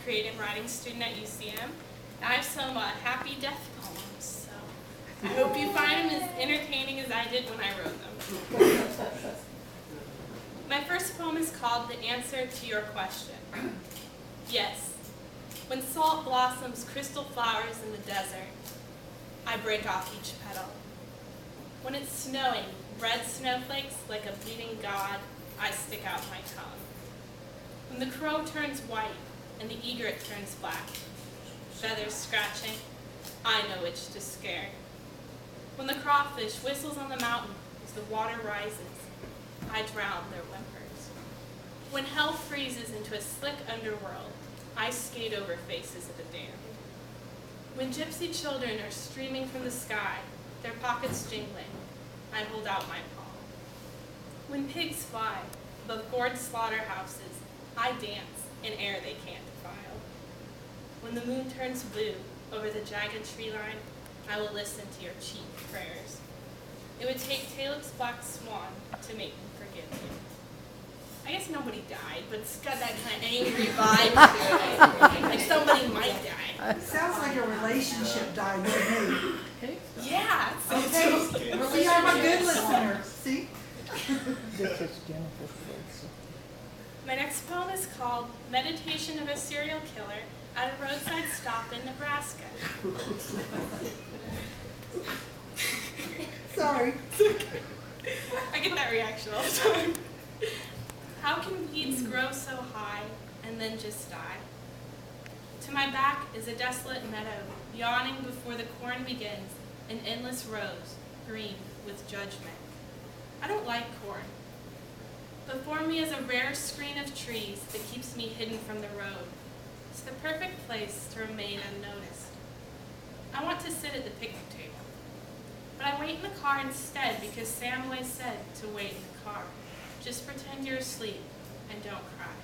creative writing student at UCM. I have some happy death poems, so I hope you find them as entertaining as I did when I wrote them. My first poem is called The Answer to Your Question. Yes, when salt blossoms crystal flowers in the desert, I break off each petal. When it's snowing, red snowflakes like a bleeding god, I stick out my tongue. When the crow turns white and the egret turns black, feathers scratching, I know which to scare. When the crawfish whistles on the mountain as the water rises, I drown their whimpers. When hell freezes into a slick underworld, I skate over faces of the damned. When gypsy children are streaming from the sky, their pockets jingling, I hold out my palm. When pigs fly above gored slaughterhouses, I dance in air they can't defile. When the moon turns blue over the jagged tree line, I will listen to your cheap prayers. It would take Taleb's black swan to make me forgive you. I guess nobody died, but it's got that kind of angry vibe to it. Like somebody might die. It sounds like a relationship died to me. Yeah. Okay. See, I'm a good listener. See? My next poem is called Meditation of a Serial Killer at a Roadside Stop in Nebraska. Sorry. I get that reaction all the time. How can weeds grow so high and then just die? To my back is a desolate meadow, yawning before the corn begins, in endless rows, green with judgment. I don't like corn. Before me is a rare screen of trees that keeps me hidden from the road. It's the perfect place to remain unnoticed. I want to sit at the picnic table, but I wait in the car instead because Sam always said to wait in the car. Just pretend you're asleep and don't cry.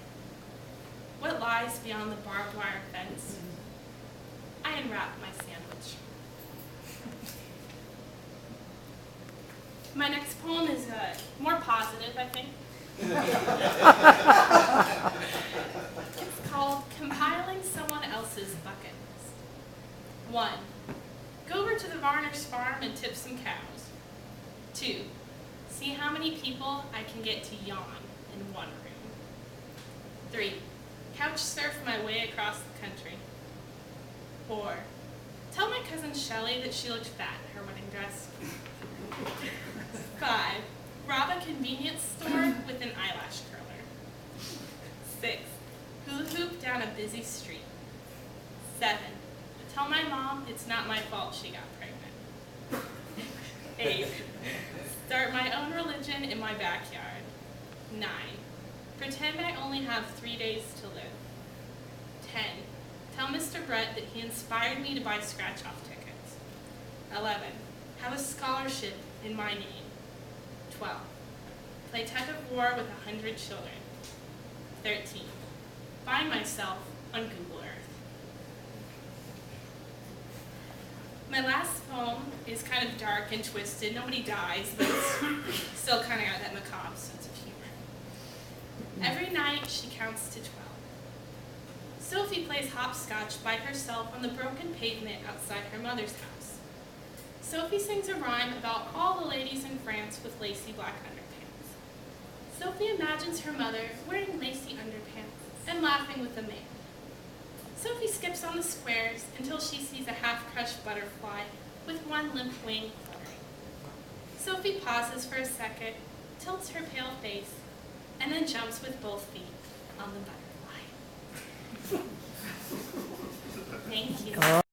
What lies beyond the barbed wire fence? I unwrap my sandwich. My next poem is more positive, I think. It's called Compiling Someone Else's Bucket List. 1. Go over to the Varner's farm and tip some cows. 2. See how many people I can get to yawn in one room. 3. Couch surf my way across the country. 4. Tell my cousin Shelley that she looked fat in her wedding dress. 5. Rob a convenience store with an eyelash curler. 6. Hula hoop down a busy street. 7. Tell my mom it's not my fault she got pregnant. 8. Start my own religion in my backyard. 9. Pretend I only have 3 days to live. 10. Tell Mr. Brett that he inspired me to buy scratch-off tickets. 11. Have a scholarship in my name. 12. Play tug of war with 100 children. 13. Find myself on Google Earth. My last poem is kind of dark and twisted. Nobody dies, but it's still kind of got that macabre sense of humor. Every night she counts to 12. Sophie plays hopscotch by herself on the broken pavement outside her mother's house. Sophie sings a rhyme about all the ladies in France with lacy black underpants. Sophie imagines her mother wearing lacy underpants and laughing with a man. Sophie skips on the squares until she sees a half-crushed butterfly with one limp wing fluttering. Sophie pauses for a second, tilts her pale face, and then jumps with both feet on the butterfly. Thank you.